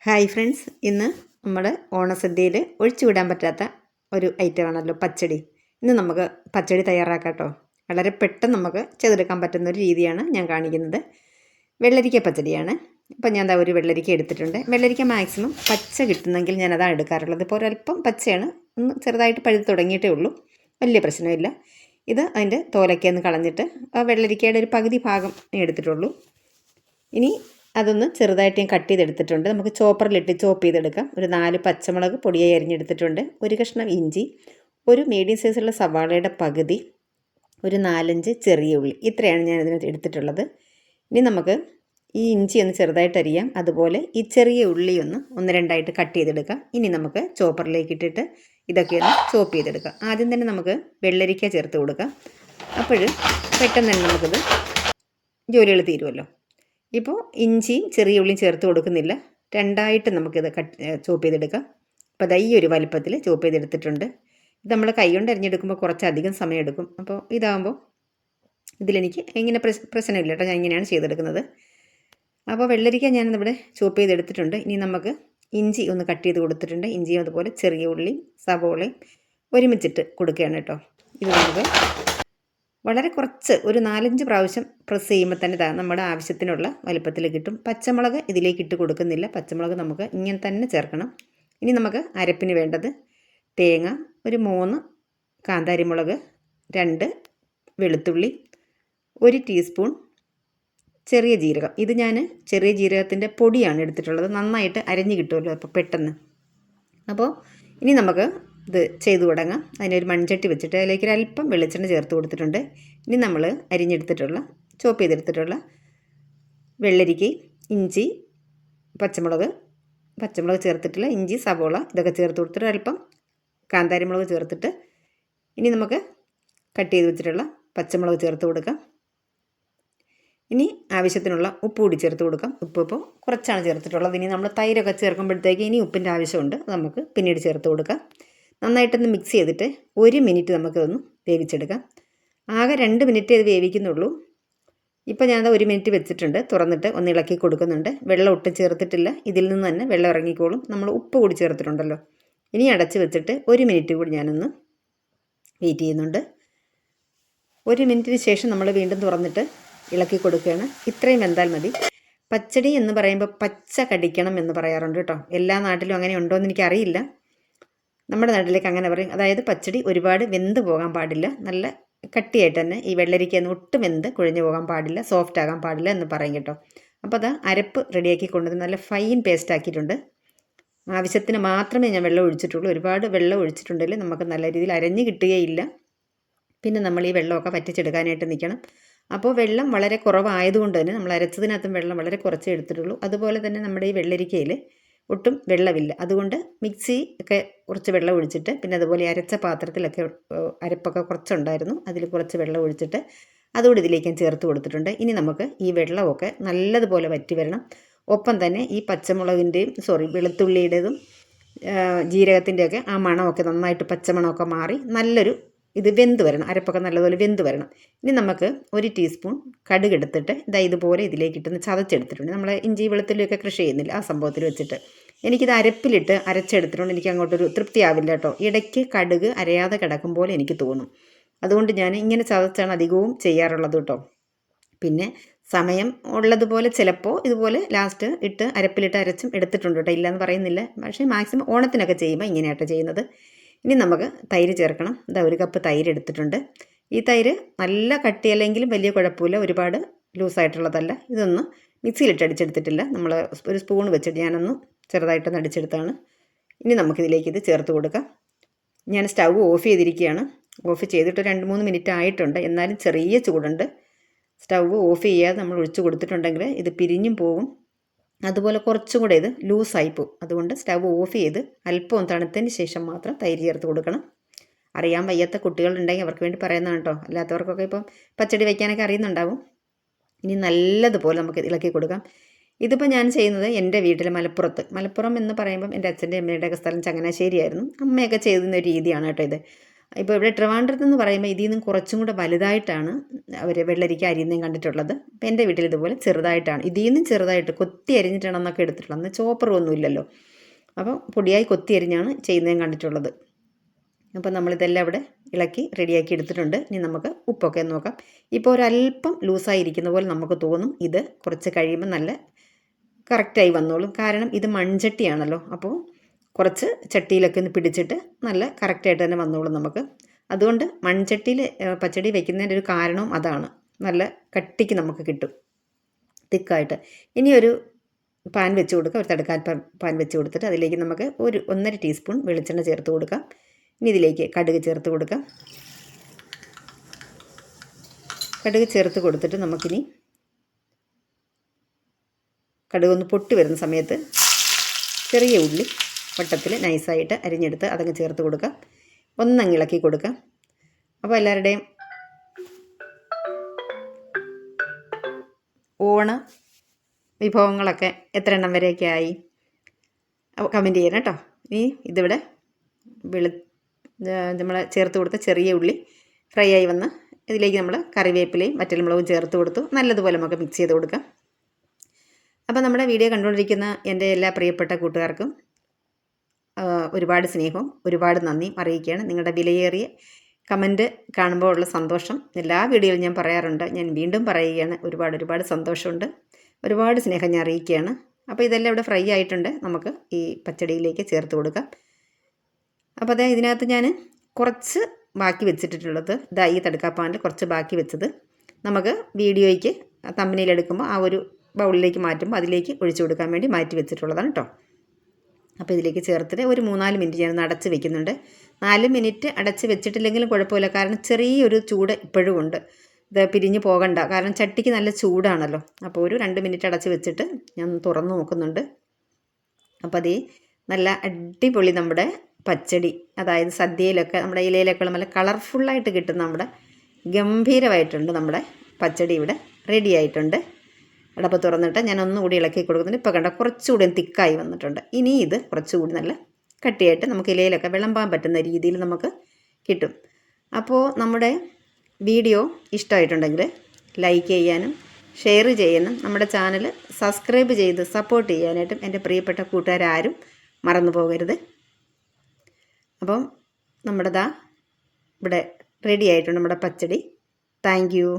Hi friends, ഇന്ന് നമ്മുടെ ഓണസദ്യയിൽ ഒഴിച്ചുവിടാൻ പറ്റാത്ത ഒരു ഐറ്റമാണല്ലോ പച്ചടി. ഇന്ന് നമുക്ക് പച്ചടി തയ്യാറാക്കാം കേട്ടോ. വളരെ പെട്ടെന്ന് നമുക്ക് ചെയ്തെടുക്കാൻ പറ്റുന്ന ഒരു രീതിയാണ് ഞാൻ കാണിക്കുന്നത്. വെള്ളരിക്ക പച്ചടിയാണ്. ഇപ്പോൾ ഞാൻ ഒരു വെള്ളരിക്ക എടുത്തിട്ടുണ്ട്. വെള്ളരിക്ക മാക്സിമം പച്ച കിട്ടുന്നെങ്കിൽ ഞാനതാണ് എടുക്കാറുള്ളത്. ഇപ്പോൾ ഒരല്പം പച്ചയാണ്, ഒന്ന് ചെറുതായിട്ട് പഴുത്ത് തുടങ്ങിയിട്ടേ ഉള്ളൂ, വലിയ പ്രശ്നമില്ല. ഇത് അതിൻ്റെ തോലൊക്കെ ഒന്ന് കളഞ്ഞിട്ട് ആ വെള്ളരിക്കയുടെ ഒരു പകുതി ഭാഗം എടുത്തിട്ടുള്ളൂ. ഇനി അതൊന്ന് ചെറുതായിട്ട് ഞാൻ കട്ട് ചെയ്തെടുത്തിട്ടുണ്ട്. നമുക്ക് ചോപ്പറിലിട്ട് ചോപ്പ് ചെയ്തെടുക്കാം. ഒരു 4 പച്ചമുളക് പൊടിയായി അരിഞ്ഞെടുത്തിട്ടുണ്ട്, ഒരു കഷ്ണം ഇഞ്ചി, ഒരു മീഡിയം സൈസുള്ള സവാളയുടെ പകുതി, ഒരു 4-5 ചെറിയ ഉള്ളി. ഇത്രയാണ് ഞാൻ ഇതിനകത്ത് എടുത്തിട്ടുള്ളത്. ഇനി നമുക്ക് ഈ ഇഞ്ചി ഒന്ന് ചെറുതായിട്ട് അരിയാം. അതുപോലെ ഈ ചെറിയ ഉള്ളി ഒന്ന് രണ്ടായിട്ട് കട്ട് ചെയ്തെടുക്കാം. ഇനി നമുക്ക് ചോപ്പറിലേക്ക് ഇട്ടിട്ട് ഇതൊക്കെ ഒന്ന് ചോപ്പ് ചെയ്തെടുക്കാം. ആദ്യം തന്നെ നമുക്ക് വെള്ളരിക്ക ചേർത്ത് കൊടുക്കാം. അപ്പോൾ പെട്ടെന്ന് തന്നെ നമുക്കിത് ജോലികൾ തീരുമല്ലോ. ഇപ്പോൾ ഇഞ്ചിയും ചെറിയ ഉള്ളിയും ചേർത്ത് കൊടുക്കുന്നില്ല, രണ്ടായിട്ട് നമുക്കിത് ചോപ്പ് ചെയ്തെടുക്കാം. അപ്പോൾ ഈ ഒരു വലുപ്പത്തിൽ ചോപ്പ് ചെയ്തെടുത്തിട്ടുണ്ട്. ഇത് നമ്മൾ കൈ കൊണ്ട് അരിഞ്ഞെടുക്കുമ്പോൾ കുറച്ചധികം സമയം എടുക്കും. അപ്പോൾ ഇതാകുമ്പോൾ ഇതിലെനിക്ക് ഇങ്ങനെ പ്രശ്നമില്ല കേട്ടോ, ഞാൻ ഇങ്ങനെയാണ് ചെയ്തെടുക്കുന്നത്. അപ്പോൾ വെള്ളരിക്ക ഞാനിവിടെ ചോപ്പ് ചെയ്തെടുത്തിട്ടുണ്ട്. ഇനി നമുക്ക് ഇഞ്ചി ഒന്ന് കട്ട് ചെയ്ത് കൊടുത്തിട്ടുണ്ട്. ഇഞ്ചിയും അതുപോലെ ചെറിയ ഉള്ളിയും സവോളയും ഒരുമിച്ചിട്ട് കൊടുക്കുകയാണ് കേട്ടോ. ഇത് നമുക്ക് വളരെ കുറച്ച് ഒരു 4-5 പ്രാവശ്യം പ്രസ് ചെയ്യുമ്പോൾ തന്നെ നമ്മുടെ ആവശ്യത്തിനുള്ള വലുപ്പത്തിൽ കിട്ടും. പച്ചമുളക് ഇതിലേക്ക് ഇട്ട് കൊടുക്കുന്നില്ല, പച്ചമുളക് നമുക്ക് ഇങ്ങനെ തന്നെ ചേർക്കണം. ഇനി നമുക്ക് അരപ്പിന് വേണ്ടത് തേങ്ങ, ഒരു 3 കാന്താരിമുളക്, 2 വെളുത്തുള്ളി, 1 ടീസ്പൂൺ ചെറിയ ജീരകം. ഇത് ഞാൻ ചെറിയ ജീരകത്തിൻ്റെ പൊടിയാണ് എടുത്തിട്ടുള്ളത്, നന്നായിട്ട് അരഞ്ഞ് കിട്ടുമല്ലോ അപ്പോൾ പെട്ടെന്ന്. അപ്പോൾ ഇനി നമുക്ക് ഇത് ചെയ്തു തുടങ്ങാം. അതിനൊരു മൺചട്ടി വെച്ചിട്ട് അതിലേക്ക് ഒരല്പം വെളിച്ചെണ്ണ ചേർത്ത് കൊടുത്തിട്ടുണ്ട്. ഇനി നമ്മൾ അരിഞ്ഞെടുത്തിട്ടുള്ള ചോപ്പ് ചെയ്തെടുത്തിട്ടുള്ള വെള്ളരിക്ക, ഇഞ്ചി, പച്ചമുളക് ചേർത്തിട്ടുള്ള ഇഞ്ചി, സവോള ഇതൊക്കെ ചേർത്ത് കൊടുത്തിട്ട് അല്പം കാന്താരിമുളക് ചേർത്തിട്ട് ഇനി നമുക്ക് കട്ട് ചെയ്ത് വെച്ചിട്ടുള്ള പച്ചമുളക് ചേർത്ത് കൊടുക്കാം. ഇനി ആവശ്യത്തിനുള്ള ഉപ്പ് കൂടി ചേർത്ത് കൊടുക്കാം. ഉപ്പ് ഇപ്പോൾ കുറച്ചാണ് ചേർത്തിട്ടുള്ളത്. ഇനി നമ്മൾ തൈരൊക്കെ ചേർക്കുമ്പോഴത്തേക്ക് ഇനി ഉപ്പിൻ്റെ ആവശ്യമുണ്ട്, നമുക്ക് പിന്നീട് ചേർത്ത് കൊടുക്കാം. നന്നായിട്ടൊന്ന് മിക്സ് ചെയ്തിട്ട് 1 മിനിറ്റ് നമുക്കതൊന്ന് വേവിച്ചെടുക്കാം. ആകെ 2 മിനിറ്റ് ഇത് വേവിക്കുന്നുള്ളൂ. ഇപ്പോൾ ഞാനത് 1 മിനിറ്റ് വെച്ചിട്ടുണ്ട്. തുറന്നിട്ട് ഒന്ന് ഇളക്കി കൊടുക്കുന്നുണ്ട്. വെള്ളം ഒട്ടും ചേർത്തിട്ടില്ല, ഇതിൽ നിന്ന് തന്നെ വെള്ളം ഇറങ്ങിക്കോളും. നമ്മൾ ഉപ്പ് കൂടി ചേർത്തിട്ടുണ്ടല്ലോ. ഇനി അടച്ച് വെച്ചിട്ട് 1 മിനിറ്റ് കൂടി ഞാനൊന്ന് വെയിറ്റ് ചെയ്യുന്നുണ്ട്. 1 മിനിറ്റിന് ശേഷം നമ്മൾ വീണ്ടും തുറന്നിട്ട് ഇളക്കി കൊടുക്കുകയാണ്. ഇത്രയും വെന്താൽ മതി. പച്ചടി എന്ന് പറയുമ്പോൾ പച്ച കടിക്കണം എന്ന് പറയാറുണ്ട് കേട്ടോ. എല്ലാ നാട്ടിലും അങ്ങനെ ഉണ്ടോ എന്ന് എനിക്കറിയില്ല. നമ്മുടെ നാട്ടിലേക്ക് അങ്ങനെ പറയും. അതായത് പച്ചടി ഒരുപാട് വെന്ത് പോകാൻ പാടില്ല, നല്ല കട്ടിയായിട്ട് തന്നെ ഈ വെള്ളരിക്കൊന്നും ഒട്ടും വെന്ത് കുഴഞ്ഞു പോകാൻ പാടില്ല, സോഫ്റ്റ് ആകാൻ പാടില്ല എന്ന് പറയും കേട്ടോ. അപ്പോൾ അത് അരപ്പ് റെഡിയാക്കി കൊണ്ടുവന്ന് നല്ല ഫൈൻ പേസ്റ്റ് ആക്കിയിട്ടുണ്ട്. ആവശ്യത്തിന് മാത്രമേ ഞാൻ വെള്ളം ഒഴിച്ചിട്ടുള്ളൂ. ഒരുപാട് വെള്ളം ഒഴിച്ചിട്ടുണ്ടെങ്കിൽ നമുക്ക് നല്ല രീതിയിൽ അരഞ്ഞ് കിട്ടുകയില്ല. പിന്നെ നമ്മൾ ഈ വെള്ളമൊക്കെ വറ്റിച്ചെടുക്കാനായിട്ട് നിൽക്കണം. അപ്പോൾ വെള്ളം വളരെ കുറവായതുകൊണ്ട് തന്നെ നമ്മൾ അരച്ചതിനകത്തും വെള്ളം വളരെ കുറച്ചേ എടുത്തിട്ടുള്ളൂ. അതുപോലെ തന്നെ നമ്മുടെ ഈ വെള്ളരിക്കയിൽ ഒട്ടും വെള്ളമില്ല. അതുകൊണ്ട് മിക്സി ഒക്കെ കുറച്ച് വെള്ളം ഒഴിച്ചിട്ട്, പിന്നെ അതുപോലെ അരച്ച പാത്രത്തിലൊക്കെ അരപ്പൊക്കെ കുറച്ചുണ്ടായിരുന്നു, അതിൽ കുറച്ച് വെള്ളം ഒഴിച്ചിട്ട് അതുകൂടി ഇതിലേക്ക് ഞാൻ ചേർത്ത് കൊടുത്തിട്ടുണ്ട്. ഇനി നമുക്ക് ഈ വെള്ളമൊക്കെ നല്ലതുപോലെ വറ്റി വരണം. ഒപ്പം തന്നെ ഈ വെളുത്തുള്ളിയുടേതും ജീരകത്തിൻ്റെയൊക്കെ ആ മണമൊക്കെ നന്നായിട്ട് പച്ചമണമൊക്കെ മാറി നല്ലൊരു ഇത് വെന്ത് വരണം, അരപ്പൊക്കെ നല്ലതുപോലെ വെന്ത് വരണം. ഇനി നമുക്ക് 1 ടീസ്പൂൺ കടുക് എടുത്തിട്ട് ഇതുപോലെ ഇതിലേക്ക് ഇട്ടൊന്ന് ചതച്ചെടുത്തിട്ടുണ്ട്. നമ്മൾ ഇഞ്ചി വെളുത്തുള്ളിയൊക്കെ കൃഷി ചെയ്യുന്നില്ല, ആ സംഭവത്തിൽ വെച്ചിട്ട് എനിക്കിത് അരപ്പിലിട്ട് അരച്ചെടുത്തിട്ടുണ്ട്. എനിക്ക് അങ്ങോട്ടൊരു തൃപ്തിയാവില്ല കേട്ടോ. ഇടയ്ക്ക് കടുക് അരയാതെ കിടക്കും പോലെ എനിക്ക് തോന്നും. അതുകൊണ്ട് ഞാൻ ഇങ്ങനെ ചതച്ചാണ് അധികവും ചെയ്യാറുള്ളത് കേട്ടോ. പിന്നെ സമയം ഉള്ളതുപോലെ ചിലപ്പോൾ ഇതുപോലെ ലാസ്റ്റ് ഇട്ട് അരപ്പിലിട്ട് അരച്ചും എടുത്തിട്ടുണ്ട് കേട്ടോ, ഇല്ലയെന്ന് പറയുന്നില്ല. പക്ഷേ മാക്സിമം ഓണത്തിനൊക്കെ ചെയ്യുമ്പോൾ ഇങ്ങനെയാട്ടോ ചെയ്യുന്നത്. ഇനി നമുക്ക് തൈര് ചേർക്കണം. 1 കപ്പ് തൈര് എടുത്തിട്ടുണ്ട്. ഈ തൈര് നല്ല കട്ടിയല്ലെങ്കിലും വലിയ കുഴപ്പമില്ല, ഒരുപാട് ലൂസായിട്ടുള്ളതല്ല. ഇതൊന്ന് മിക്സിയിലിട്ട് അടിച്ചെടുത്തിട്ടില്ല, നമ്മൾ ഒരു സ്പൂൺ വെച്ചിട്ട് ഞാനൊന്ന് ചെറുതായിട്ടൊന്ന് അടിച്ചെടുത്താണ്. ഇനി നമുക്കിതിലേക്ക് ഇത് ചേർത്ത് കൊടുക്കാം. ഞാൻ സ്റ്റൗ ഓഫ് ചെയ്തിരിക്കുകയാണ്. ഓഫ് ചെയ്തിട്ട് 2-3 മിനിറ്റ് ആയിട്ടുണ്ട്, എന്നാലും ചെറിയ ചൂടുണ്ട്. സ്റ്റൗ ഓഫ് ചെയ്യാതെ നമ്മൾ ഒഴിച്ച് കൊടുത്തിട്ടുണ്ടെങ്കിൽ ഇത് പിരിഞ്ഞും പോകും, അതുപോലെ കുറച്ചും കൂടെ ഇത് ലൂസായി പോകും. അതുകൊണ്ട് സ്റ്റൗ ഓഫ് ചെയ്ത് അല്പം തണുത്തതിന് ശേഷം മാത്രം തൈര് ചേർത്ത് കൊടുക്കണം. അറിയാൻ വയ്യാത്ത കുട്ടികളുണ്ടെങ്കിൽ അവർക്ക് വേണ്ടി പറയുന്നതാണ് കേട്ടോ. അല്ലാത്തവർക്കൊക്കെ ഇപ്പം പച്ചടി വയ്ക്കാനൊക്കെ അറിയുന്നുണ്ടാവും. ഇനി നല്ലതുപോലെ നമുക്ക് ഇളക്കി കൊടുക്കാം. ഇതിപ്പോൾ ഞാൻ ചെയ്യുന്നത് എൻ്റെ വീട്ടിൽ മലപ്പുറം എന്ന് പറയുമ്പം എൻ്റെ അച്ഛൻ്റെ അമ്മയുടെയൊക്കെ സ്ഥലം ചങ്ങനാശ്ശേരിയായിരുന്നു. അമ്മയൊക്കെ ചെയ്തിരുന്ന ഒരു രീതിയാണ് കേട്ടോ ഇത്. ഇപ്പോൾ ഇവിടെ ട്രിവാൻഡ്രത്ത് എന്ന് പറയുമ്പോൾ ഇതിൽ നിന്നും കുറച്ചും കൂടെ വലുതായിട്ടാണ് അവർ വെള്ളരിക്ക അരിയുന്നതും കണ്ടിട്ടുള്ളത്. അപ്പോൾ എൻ്റെ വീട്ടിൽ ഇതുപോലെ ചെറുതായിട്ടാണ്, ഇതിൽ നിന്നും ചെറുതായിട്ട് കൊത്തി അരിഞ്ഞിട്ടാണെന്നൊക്കെ എടുത്തിട്ടുള്ളത്. അന്ന് ചോപ്പറൊന്നും ഇല്ലല്ലോ, അപ്പോൾ പൊടിയായി കൊത്തി അരിഞ്ഞാണ് ചെയ്യുന്നതും കണ്ടിട്ടുള്ളത്. അപ്പോൾ നമ്മളിതെല്ലാം ഇവിടെ ഇളക്കി റെഡിയാക്കി എടുത്തിട്ടുണ്ട്. ഇനി നമുക്ക് ഉപ്പൊക്കെ നോക്കാം. ഇപ്പോൾ ഒരല്പം ലൂസായിരിക്കുന്ന പോലെ നമുക്ക് തോന്നും. ഇത് കുറച്ച് കഴിയുമ്പോൾ നല്ല കറക്റ്റായി വന്നോളും. കാരണം ഇത് മൺചട്ടിയാണല്ലോ, അപ്പോൾ കുറച്ച് ചട്ടിയിലൊക്കെ ഒന്ന് പിടിച്ചിട്ട് നല്ല കറക്റ്റായിട്ട് തന്നെ വന്നോളും നമുക്ക്. അതുകൊണ്ട് മൺചട്ടിയിൽ പച്ചടി വയ്ക്കുന്നതിൻ്റെ ഒരു കാരണവും അതാണ്. നല്ല കട്ടിക്ക് നമുക്ക് കിട്ടും, തിക്കായിട്ട്. ഇനി ഒരു പാൻ വെച്ച് കൊടുക്കുക, ഒരു തടുക്കാൻ പാൻ വെച്ച് കൊടുത്തിട്ട് അതിലേക്ക് നമുക്ക് ഒരു 1.5 ടീസ്പൂൺ വെളിച്ചെണ്ണ ചേർത്ത് കൊടുക്കാം. ഇനി ഇതിലേക്ക് കടുക് ചേർത്ത് കൊടുക്കാം. കടുക് ചേർത്ത് കൊടുത്തിട്ട് നമുക്കിനി കടുകൊന്ന് പൊട്ടി വരുന്ന സമയത്ത് ചെറിയ ഉള്ളി വട്ടത്തിൽ നൈസായിട്ട് അരിഞ്ഞെടുത്ത് അതങ്ങ് ചേർത്ത് കൊടുക്കാം. ഒന്നങ്ങ് ഇളക്കി കൊടുക്കാം. അപ്പോൾ എല്ലാവരുടെയും ഓണ വിഭവങ്ങളൊക്കെ എത്ര എണ്ണം വരെയൊക്കെ ആയി കമൻറ്റ് ചെയ്യണം കേട്ടോ. ഇനി ഇതിവിടെ നമ്മൾ ചേർത്ത് കൊടുത്ത ചെറിയ ഉള്ളി ഫ്രൈ ആയി വന്ന് ഇതിലേക്ക് നമ്മൾ കറിവേപ്പിലയും വറ്റൽമുളകും ചേർത്ത് കൊടുത്തു. നല്ലതുപോലെ നമുക്ക് മിക്സ് ചെയ്ത് കൊടുക്കാം. അപ്പോൾ നമ്മുടെ വീഡിയോ കണ്ടുകൊണ്ടിരിക്കുന്ന എൻ്റെ എല്ലാ പ്രിയപ്പെട്ട കൂട്ടുകാർക്കും ഒരുപാട് സ്നേഹവും ഒരുപാട് നന്ദിയും അറിയിക്കുകയാണ്. നിങ്ങളുടെ വിലയേറിയ കമൻറ്റ് കാണുമ്പോൾ ഉള്ള സന്തോഷം എല്ലാ വീഡിയോയിലും ഞാൻ പറയാറുണ്ട്. ഞാൻ വീണ്ടും പറയുകയാണ്, ഒരുപാട് സന്തോഷമുണ്ട്, ഒരുപാട് സ്നേഹം ഞാൻ അറിയിക്കുകയാണ്. അപ്പോൾ ഇതെല്ലാം ഇവിടെ ഫ്രൈ ആയിട്ടുണ്ട്. നമുക്ക് ഈ പച്ചടിയിലേക്ക് ചേർത്ത് കൊടുക്കാം. അപ്പോൾ അതെ, ഇതിനകത്ത് ഞാൻ കുറച്ച് ബാക്കി വെച്ചിട്ടുള്ളത്, ഈ തടുക്കാപ്പാനിൽ കുറച്ച് ബാക്കി വെച്ചത് നമുക്ക് വീഡിയോയ്ക്ക് തമ്പനയിൽ എടുക്കുമ്പോൾ ആ ഒരു ബൗളിലേക്ക് മാറ്റുമ്പോൾ അതിലേക്ക് ഒഴിച്ചു കൊടുക്കാൻ വേണ്ടി മാറ്റി വെച്ചിട്ടുള്ളതാണ് കേട്ടോ. അപ്പോൾ ഇതിലേക്ക് ചേർത്തിട്ട് ഒരു 3-4 മിനിറ്റ് ഞാൻ അടച്ച് വെക്കുന്നുണ്ട്. 4 മിനിറ്റ് അടച്ച് വെച്ചിട്ടില്ലെങ്കിലും കുഴപ്പമില്ല, കാരണം ചെറിയൊരു ചൂട് ഇപ്പോഴും ഉണ്ട്. ഇത് പിരിഞ്ഞ് പോകണ്ട, കാരണം ചട്ടിക്ക് നല്ല ചൂടാണല്ലോ. അപ്പോൾ ഒരു 2 മിനിറ്റ് അടച്ച് വെച്ചിട്ട് ഞാൻ തുറന്ന് നോക്കുന്നുണ്ട്. അപ്പോൾ അതേ നല്ല അടിപൊളി നമ്മുടെ പച്ചടി, അതായത് സദ്യയിലൊക്കെ നമ്മുടെ ഇലയിലൊക്കെ നല്ല കളർഫുള്ളായിട്ട് കിട്ടുന്ന നമ്മുടെ ഗംഭീരമായിട്ടുണ്ട് നമ്മുടെ പച്ചടി ഇവിടെ റെഡി ആയിട്ടുണ്ട്. അടപ്പ് തുറന്നിട്ട് ഞാൻ ഒന്നുകൂടി ഇളക്കി കൊടുക്കുന്നുണ്ട്. ഇപ്പോൾ കണ്ട കുറച്ചുകൂടി തിക്കായി വന്നിട്ടുണ്ട്. ഇനി ഇത് കുറച്ചുകൂടി നല്ല കട്ടിയായിട്ട് നമുക്ക് ഇലയിലൊക്കെ വിളമ്പാൻ പറ്റുന്ന രീതിയിൽ നമുക്ക് കിട്ടും. അപ്പോൾ നമ്മുടെ വീഡിയോ ഇഷ്ടമായിട്ടുണ്ടെങ്കിൽ ലൈക്ക് ചെയ്യാനും ഷെയർ ചെയ്യാനും നമ്മുടെ ചാനൽ സബ്സ്ക്രൈബ് ചെയ്ത് സപ്പോർട്ട് ചെയ്യാനായിട്ടും എൻ്റെ പ്രിയപ്പെട്ട കൂട്ടുകാരും മറന്നു പോകരുത്. അപ്പം നമ്മുടെ ഇവിടെ റെഡി ആയിട്ടുണ്ട് നമ്മുടെ പച്ചടി. Thank you.